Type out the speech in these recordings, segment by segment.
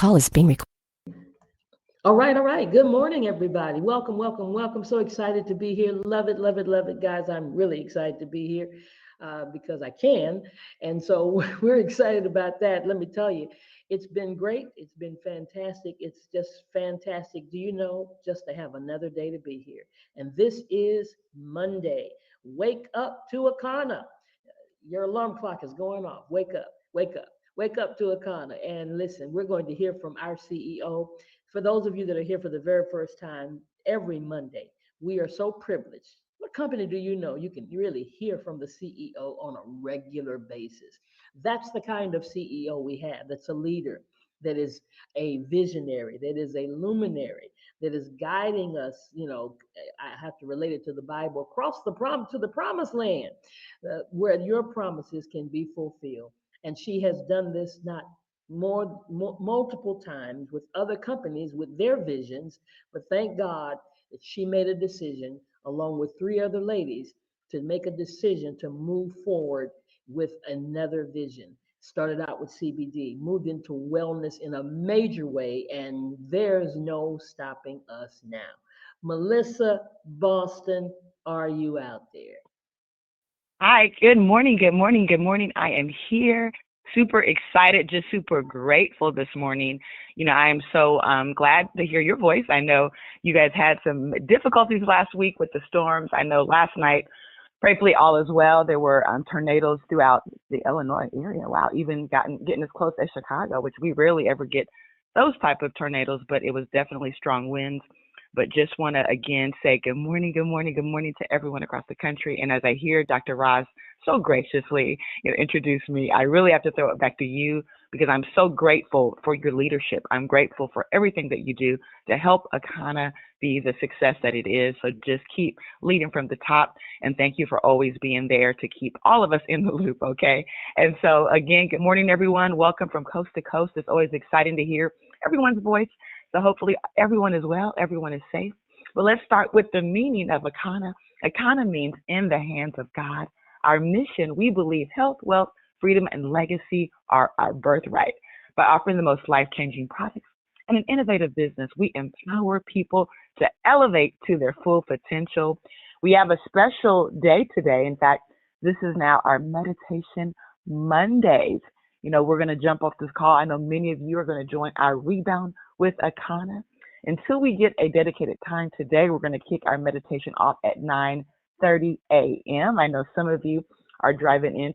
Call is being recorded. All right, all right. Good morning, everybody. Welcome, welcome, welcome. So excited to be here. Love it, love it, love it, guys. I'm really excited to be here because I can. And so we're excited about that. Let me tell you, it's been great. It's been fantastic. It's just fantastic. Do you know, just to have another day to be here? And this is Monday. Wake up to Akana. Your alarm clock is going off. Wake up, wake up, wake up to Akana. And listen, we're going to hear from our CEO. For those of you that are here for the very first time, every Monday, we are so privileged. What company do you know you can really hear from the CEO on a regular basis? That's the kind of CEO we have. That's a leader, that is a visionary, that is a luminary, that is guiding us. I have to relate it to the Bible, across to the promised land, where your promises can be fulfilled. And she has done this not multiple times with other companies with their visions, but thank God that she made a decision along with three other ladies to make a decision to move forward with another vision. Started out with CBD, moved into wellness in a major way, and there's no stopping us now. Melissa Boston, are you out there? Hi, good morning, good morning, good morning. I am here, super excited, just super grateful this morning. I am so glad to hear your voice. I know you guys had some difficulties last week with the storms. I know last night, gratefully all is well. There were tornadoes throughout the Illinois area. Wow, even getting as close as Chicago, which we rarely ever get those type of tornadoes, but it was definitely strong winds. But just want to again say good morning, good morning, good morning to everyone across the country. And as I hear Dr. Roz so graciously introduce me, I really have to throw it back to you because I'm so grateful for your leadership. I'm grateful for everything that you do to help Akana be the success that it is. So just keep leading from the top. And thank you for always being there to keep all of us in the loop, okay? And so again, good morning, everyone. Welcome from coast to coast. It's always exciting to hear everyone's voice. So hopefully everyone is well, everyone is safe. But let's start with the meaning of Akana. Akana means in the hands of God. Our mission, we believe health, wealth, freedom, and legacy are our birthright. By offering the most life-changing products and an innovative business, we empower people to elevate to their full potential. We have a special day today. In fact, this is now our Meditation Mondays. We're going to jump off this call. I know many of you are going to join our rebound with Akana. Until we get a dedicated time today, we're going to kick our meditation off at 9:30 a.m. I know some of you are driving in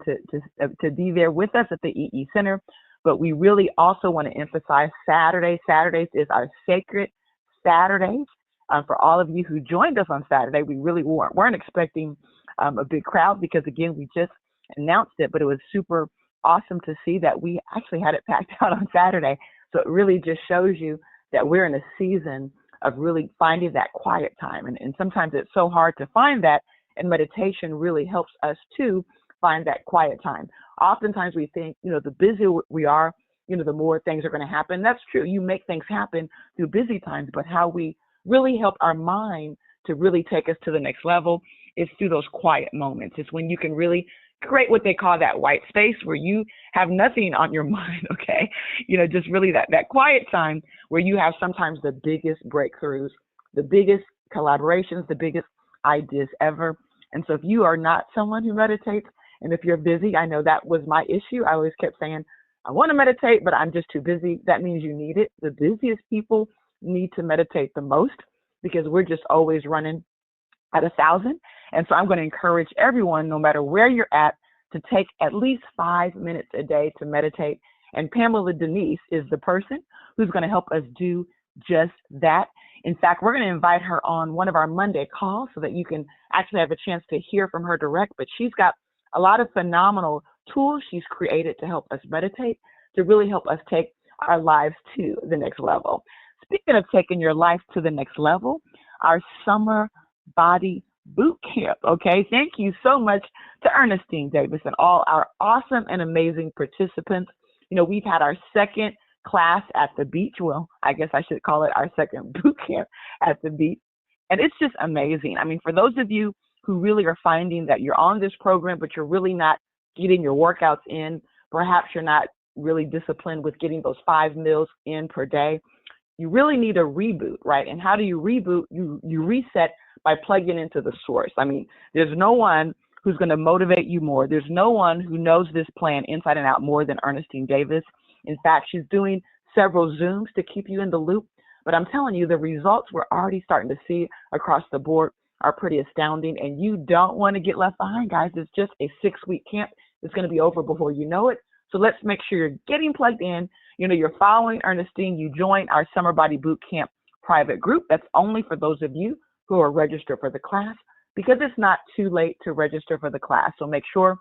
to be there with us at the EE Center, but we really also want to emphasize Saturdays. Saturdays is our sacred Saturdays. For all of you who joined us on Saturday, we really weren't expecting a big crowd because, again, we just announced it, but it was super awesome to see that we actually had it packed out on Saturday. So it really just shows you that we're in a season of really finding that quiet time. And sometimes it's so hard to find that, and meditation really helps us to find that quiet time. Oftentimes we think, the busier we are, the more things are going to happen. That's true. You make things happen through busy times, but how we really help our mind to really take us to the next level is through those quiet moments. It's when you can really create what they call that white space where you have nothing on your mind, okay? Just really that quiet time where you have sometimes the biggest breakthroughs, the biggest collaborations, the biggest ideas ever. And so if you are not someone who meditates, and if you're busy, I know that was my issue. I always kept saying, I want to meditate, but I'm just too busy. That means you need it. The busiest people need to meditate the most because we're just always running at 1,000. And so I'm going to encourage everyone, no matter where you're at, to take at least 5 minutes a day to meditate. And Pamela Denise is the person who's going to help us do just that. In fact, we're going to invite her on one of our Monday calls so that you can actually have a chance to hear from her direct. But she's got a lot of phenomenal tools she's created to help us meditate, to really help us take our lives to the next level. Speaking of taking your life to the next level, our summer body boot camp. Okay. Thank you so much to Ernestine Davis and all our awesome and amazing participants. We've had our second class at the beach. Well, I guess I should call it our second boot camp at the beach. And it's just amazing. I mean, for those of you who really are finding that you're on this program, but you're really not getting your workouts in, perhaps you're not really disciplined with getting those 5 meals in per day, you really need a reboot, right? And how do you reboot? You reset by plugging into the source. I mean, there's no one who's going to motivate you more. There's no one who knows this plan inside and out more than Ernestine Davis. In fact, she's doing several Zooms to keep you in the loop. But I'm telling you, the results we're already starting to see across the board are pretty astounding. And you don't want to get left behind, guys. It's just a 6-week camp. It's going to be over before you know it. So let's make sure you're getting plugged in. You know, you're following Ernestine. You join our Summer Body Boot Camp private group. That's only for those of you who are registered for the class, because it's not too late to register for the class. So make sure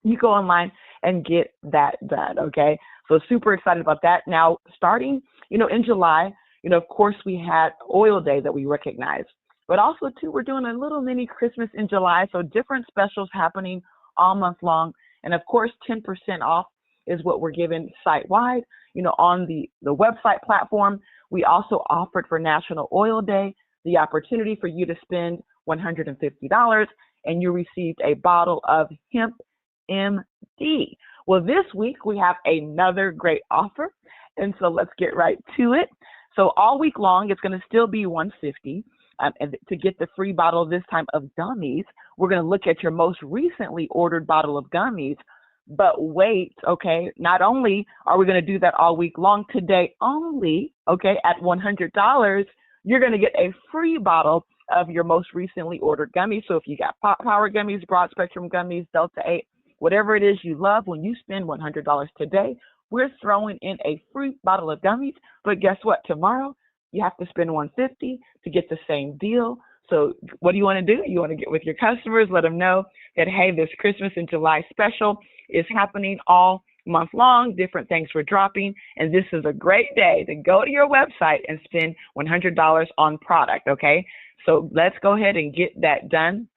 you go online and get that done, okay? So super excited about that. Now, starting, you know, in July, you know, of course, we had Oil Day that we recognize, but also, too, we're doing a little mini Christmas in July, so different specials happening all month long. And, of course, 10% off is what we're giving site-wide. You know, on the website platform, we also offered for National Oil Day the opportunity for you to spend $150, and you received a bottle of Hemp MD. Well, this week we have another great offer, and so let's get right to it. So all week long, it's going to still be $150. And to get the free bottle this time of gummies, we're going to look at your most recently ordered bottle of gummies. But wait, okay, not only are we going to do that all week long, today only, okay, at $100, you're going to get a free bottle of your most recently ordered gummies. So if you got Pop Power gummies, Broad Spectrum gummies, Delta 8, whatever it is you love, when you spend $100 today, we're throwing in a free bottle of gummies. But guess what? Tomorrow, you have to spend $150 to get the same deal. So what do you want to do? You want to get with your customers, let them know that, hey, this Christmas in July special is happening all month long. Different things we're dropping. And this is a great day to go to your website and spend $100 on product, okay? So let's go ahead and get that done.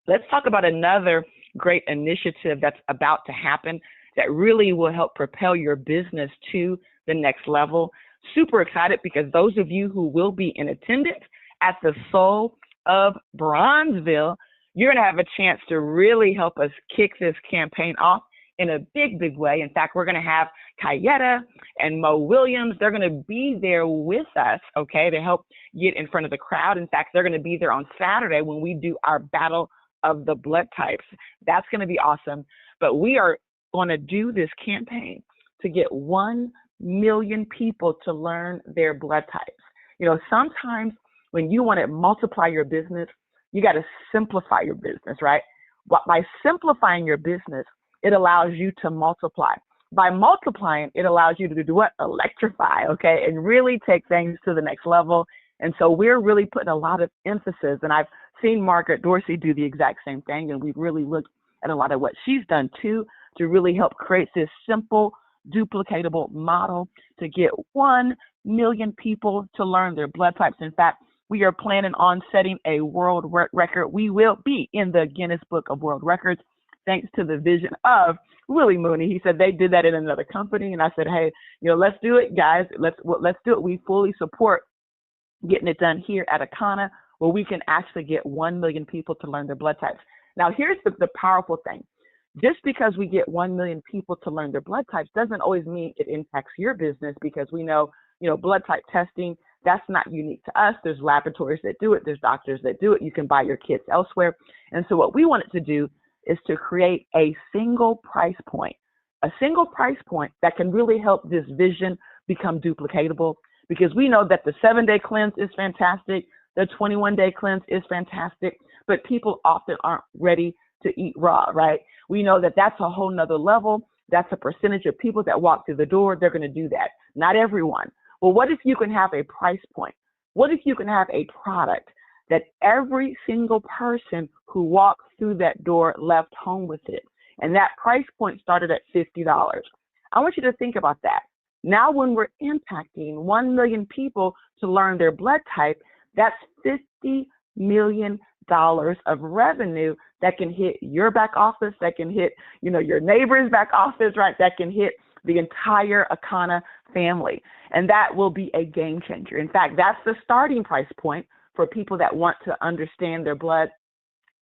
Let's talk about another great initiative that's about to happen that really will help propel your business to the next level. Super excited because those of you who will be in attendance at the Soul of Bronzeville, you're going to have a chance to really help us kick this campaign off in a big, big way. In fact, we're going to have Kayetta and Mo Williams. They're going to be there with us, okay, to help get in front of the crowd. In fact, they're going to be there on Saturday when we do our Battle of the Blood Types. That's going to be awesome. But we are going to do this campaign to get 1 million people to learn their blood types. You know, sometimes when you want to multiply your business, you got to simplify your business, right? But by simplifying your business, it allows you to multiply. By multiplying, it allows you to do what? Electrify, okay? And really take things to the next level. And so we're really putting a lot of emphasis, and I've seen Margaret Dorsey do the exact same thing, and we've really looked at a lot of what she's done too to really help create this simple, duplicatable model to get 1 million people to learn their blood types. In fact, we are planning on setting a world record. We will be in the Guinness Book of World Records, thanks to the vision of Willie Mooney. He said they did that in another company, and I said, hey, you know, let's do it, guys. Let's do it. We fully support getting it done here at Akana, where we can actually get 1 million people to learn their blood types. Now, here's the powerful thing. Just because we get 1 million people to learn their blood types doesn't always mean it impacts your business, because we know, you know, blood type testing, that's not unique to us. There's laboratories that do it. There's doctors that do it. You can buy your kits elsewhere. And so what we wanted to do is to create a single price point that can really help this vision become duplicatable, because we know that the 7-day cleanse is fantastic. The 21-day cleanse is fantastic, but people often aren't ready to eat raw, right? We know that that's a whole nother level. That's a percentage of people that walk through the door. They're going to do that. Not everyone. Well, what if you can have a price point? What if you can have a product that every single person who walked through that door left home with it? And that price point started at $50. I want you to think about that. Now, when we're impacting 1 million people to learn their blood type, that's $50 million of revenue that can hit your back office, that can hit, you know, your neighbor's back office, right? That can hit the entire Akana family. And that will be a game changer. In fact, that's the starting price point for people that want to understand their blood.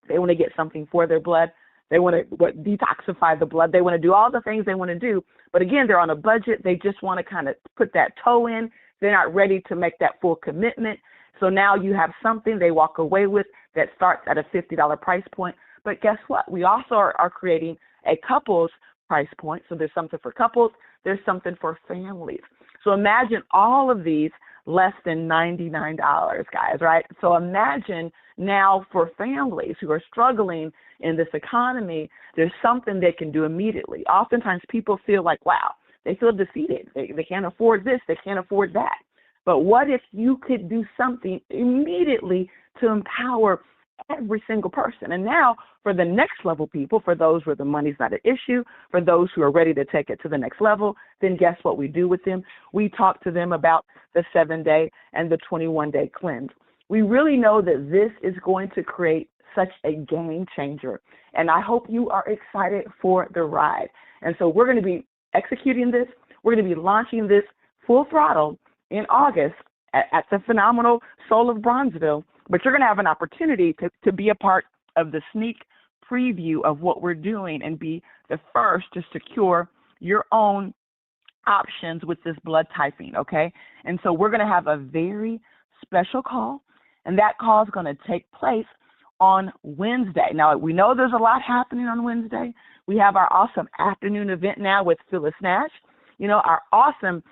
They want to get something for their blood. They want to detoxify the blood. They want to do all the things they want to do. But again, they're on a budget. They just want to kind of put that toe in. They're not ready to make that full commitment. So now you have something they walk away with that starts at a $50 price point. But guess what? We also are creating a couples price point. So there's something for couples. There's something for families. So imagine all of these less than $99, guys, right? So imagine now for families who are struggling in this economy, there's something they can do immediately. Oftentimes people feel like, wow, they feel defeated. They can't afford this. They can't afford that. But what if you could do something immediately to empower every single person? And now for the next level people, for those where the money's not an issue, for those who are ready to take it to the next level, then guess what we do with them? We talk to them about the 7-day and the 21-day cleanse. We really know that this is going to create such a game changer. And I hope you are excited for the ride. And so we're going to be executing this. We're going to be launching this full throttle in August at the phenomenal Soul of Bronzeville. But you're going to have an opportunity to be a part of the sneak preview of what we're doing and be the first to secure your own options with this blood typing, okay? And so we're going to have a very special call, and that call is going to take place on Wednesday. Now, we know there's a lot happening on Wednesday. We have our awesome afternoon event now with Phyllis Nash, our awesome,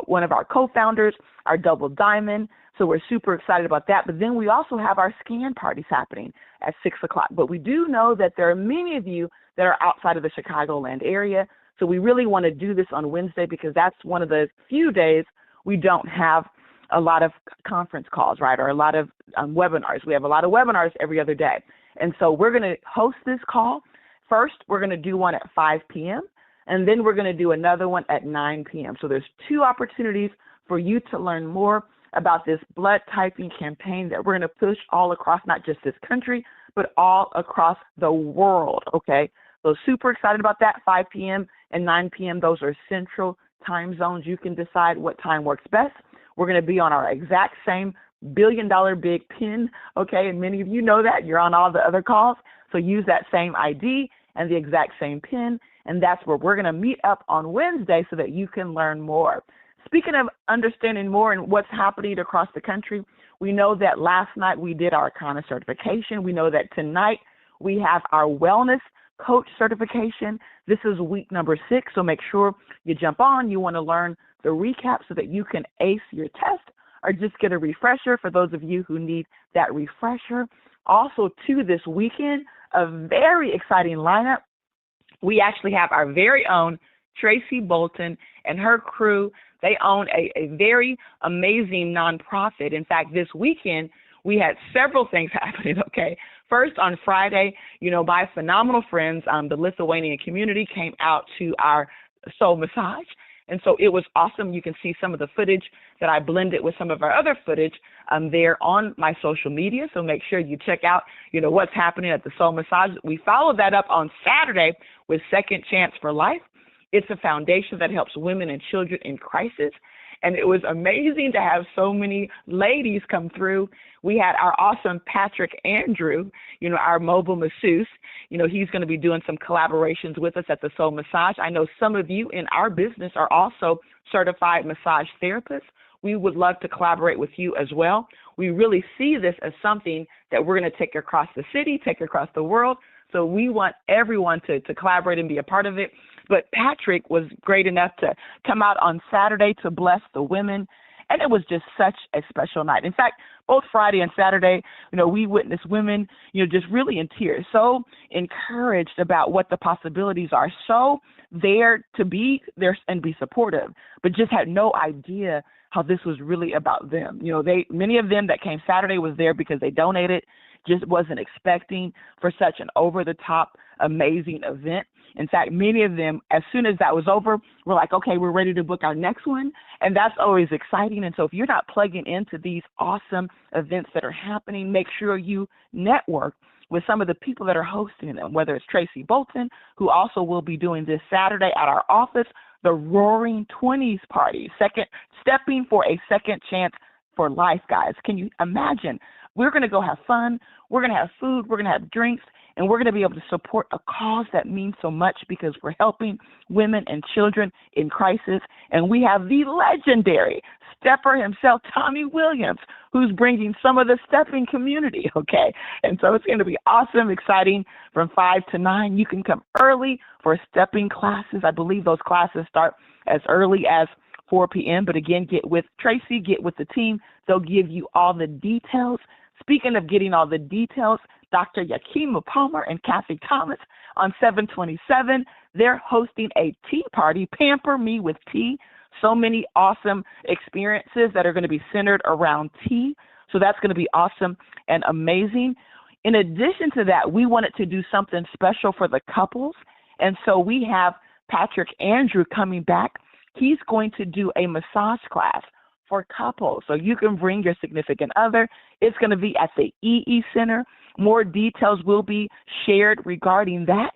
one of our co-founders, our Double Diamond. So we're super excited about that. But then we also have our scan parties happening at 6 o'clock. But we do know that there are many of you that are outside of the Chicagoland area. So we really want to do this on Wednesday because that's one of the few days we don't have a lot of conference calls, right, or a lot of webinars. We have a lot of webinars every other day. And so we're going to host this call. First, we're going to do one at 5 p.m., and then we're going to do another one at 9 p.m. So there's 2 opportunities for you to learn more about this blood typing campaign that we're going to push all across, not just this country, but all across the world, okay? So super excited about that, 5 p.m. and 9 p.m. Those are central time zones. You can decide what time works best. We're going to be on our exact same $1 billion big pin, okay? And many of you know that. You're on all the other calls. So use that same ID and the exact same pin, and that's where we're going to meet up on Wednesday so that you can learn more. Speaking of understanding more and what's happening across the country, we know that last night we did our Arcana certification. We know that tonight we have our wellness coach certification. This is week number 6, so make sure you jump on. You want to learn the recap so that you can ace your test or just get a refresher for those of you who need that refresher. Also, too, this weekend, a very exciting lineup. We actually have our very own Tracy Bolton and her crew. They own a very amazing nonprofit. In fact, this weekend, we had several things happening, okay? First, on Friday, my phenomenal friends, the Lithuanian community came out to our soul massage. And so it was awesome. You can see some of the footage that I blended with some of our other footage there on my social media. So make sure you check out, what's happening at the soul massage. We followed that up on Saturday with Second Chance for Life. It's a foundation that helps women and children in crisis. And it was amazing to have so many ladies come through. We had our awesome Patrick Andrew, our mobile masseuse. He's going to be doing some collaborations with us at the Soul Massage. I know some of you in our business are also certified massage therapists. We would love to collaborate with you as well. We really see this as something that we're going to take across the city, take across the world. So we want everyone to collaborate and be a part of it. But Patrick was great enough to come out on Saturday to bless the women. And it was just such a special night. In fact, both Friday and Saturday, we witnessed women, just really in tears, so encouraged about what the possibilities are, so there to be there and be supportive, but just had no idea how this was really about them. Many of them that came Saturday was there because they donated, just wasn't expecting for such an over-the-top, amazing event. In fact, many of them, as soon as that was over, were like, okay, we're ready to book our next one. And that's always exciting. And so if you're not plugging into these awesome events that are happening, make sure you network with some of the people that are hosting them, whether it's Tracy Bolton, who also will be doing this Saturday at our office, the Roaring 20s Party, stepping for a second chance for life, guys. Can you imagine We're going to go have fun. We're going to have food. We're going to have drinks. And we're going to be able to support a cause that means so much because we're helping women and children in crisis. And we have the legendary stepper himself, Tommy Williams, who's bringing some of the stepping community, okay? And so it's going to be awesome, exciting from 5 to 9. You can come early for stepping classes. I believe those classes start as early as 4 p.m. But again, get with Tracy, get with the team. They'll give you all the details. Speaking of getting all the details, Dr. Yakima Palmer and Kathy Thomas on 7/27, they're hosting a tea party, Pamper Me with Tea. So many awesome experiences that are going to be centered around tea. So that's going to be awesome and amazing. In addition to that, we wanted to do something special for the couples. And so we have Patrick Andrew coming back. He's going to do a massage class for couples. So you can bring your significant other. It's going to be at the EE Center. More details will be shared regarding that.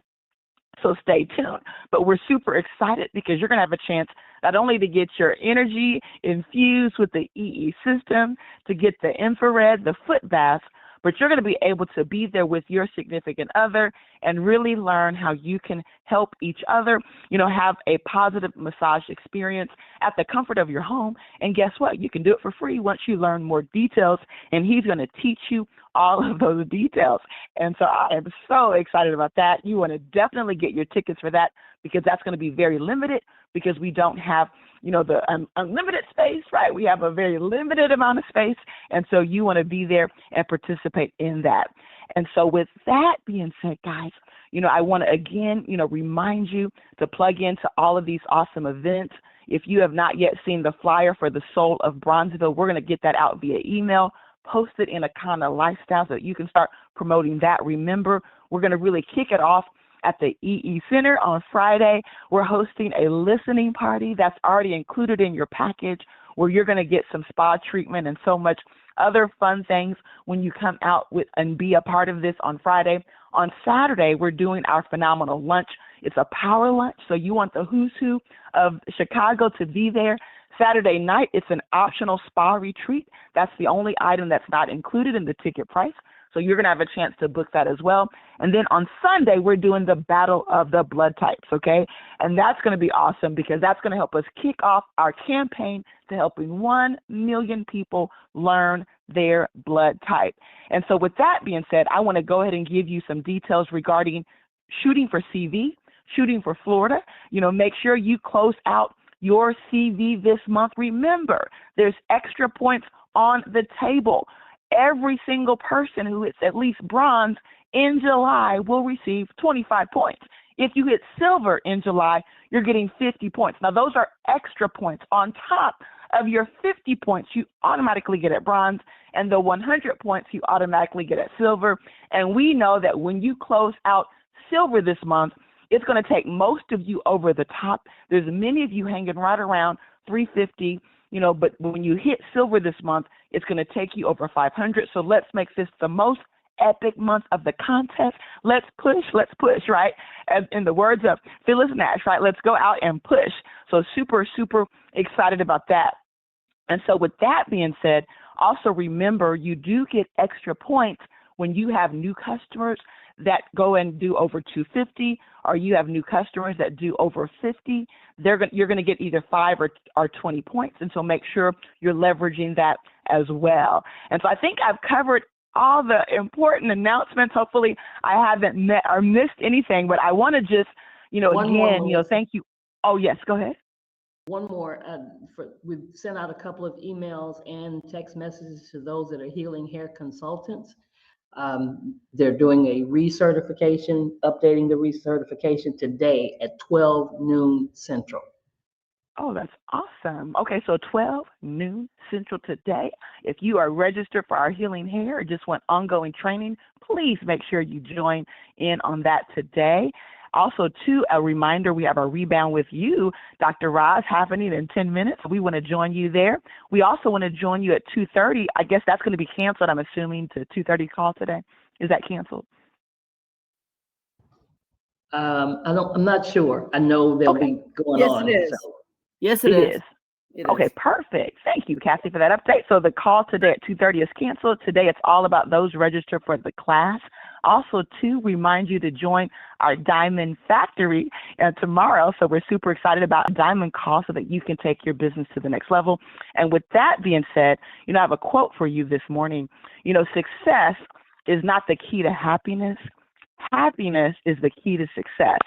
So stay tuned. But we're super excited because you're going to have a chance not only to get your energy infused with the EE system, to get the infrared, the foot bath, but you're going to be able to be there with your significant other and really learn how you can help each other, have a positive massage experience at the comfort of your home. And guess what? You can do it for free once you learn more details, and he's going to teach you all of those details. And so I am so excited about that. You want to definitely get your tickets for that because that's going to be very limited because we don't have the unlimited space, right? We have a very limited amount of space. And so you want to be there and participate in that. And so with that being said, guys, I want to again, remind you to plug into all of these awesome events. If you have not yet seen the flyer for the Soul of Bronzeville, we're going to get that out via email, post it in a kind of lifestyle so that you can start promoting that. Remember, we're going to really kick it off at the EE Center on Friday. We're hosting a listening party that's already included in your package where you're going to get some spa treatment and so much other fun things when you come out with and be a part of this on Friday. On Saturday, we're doing our phenomenal lunch. It's a power lunch, so you want the who's who of Chicago to be there. Saturday night, it's an optional spa retreat. That's the only item that's not included in the ticket price. So you're going to have a chance to book that as well. And then on Sunday, we're doing the Battle of the Blood Types, okay? And that's going to be awesome because that's going to help us kick off our campaign to helping 1 million people learn their blood type. And so with that being said, I want to go ahead and give you some details regarding shooting for CV, shooting for Florida. Make sure you close out your CV this month. Remember, there's extra points on the table. Every single person who hits at least bronze in July will receive 25 points. If you hit silver in July, you're getting 50 points. Now, those are extra points on top of your 50 points you automatically get at bronze, and the 100 points you automatically get at silver. And we know that when you close out silver this month, it's going to take most of you over the top. There's many of you hanging right around 350, but when you hit silver this month, it's going to take you over 500. So let's make this the most epic month of the contest. Let's push, right? As in the words of Phyllis Nash, right? Let's go out and push. So super, super excited about that. And so with that being said, also remember you do get extra points when you have new customers that go and do over 250, or you have new customers that do over 50, you're going to get either 5 or 20 points. And so make sure you're leveraging that as well. And so I think I've covered all the important announcements. Hopefully I haven't met or missed anything, but I want to just, thank you. Oh, yes, go ahead. One more, we've sent out a couple of emails and text messages to those that are healing hair consultants. They're doing a recertification, updating the recertification today at 12 noon Central. Oh, that's awesome. Okay, so 12 noon Central today. If you are registered for our healing hair or just want ongoing training, please make sure you join in on that today. Also, too, a reminder, we have our Rebound with You, Dr. Roz, happening in 10 minutes. We want to join you there. We also want to join you at 2:30. I guess that's going to be canceled, I'm assuming, to 2:30 call today. Is that canceled? I'm not sure. I know they'll be going Yes, on. it is. So. Yes, it is. It Okay, is. perfect. Thank you, Kathy, for that update. So the call today at 2:30 is canceled. Today it's all about those registered for the class. Also, to remind you to join our Diamond Factory tomorrow. So we're super excited about Diamond Call so that you can take your business to the next level. And with that being said, I have a quote for you this morning. Success is not the key to happiness. Happiness is the key to success.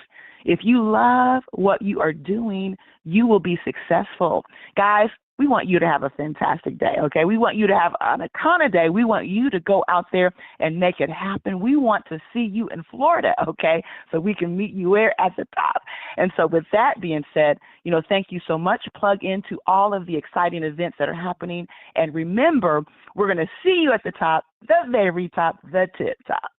If you love what you are doing, you will be successful. Guys, we want you to have a fantastic day, okay? We want you to have an Icona day. We want you to go out there and make it happen. We want to see you in Florida, okay? So we can meet you there at the top. And so with that being said, thank you so much. Plug into all of the exciting events that are happening. And remember, we're going to see you at the top, the very top, the tip top.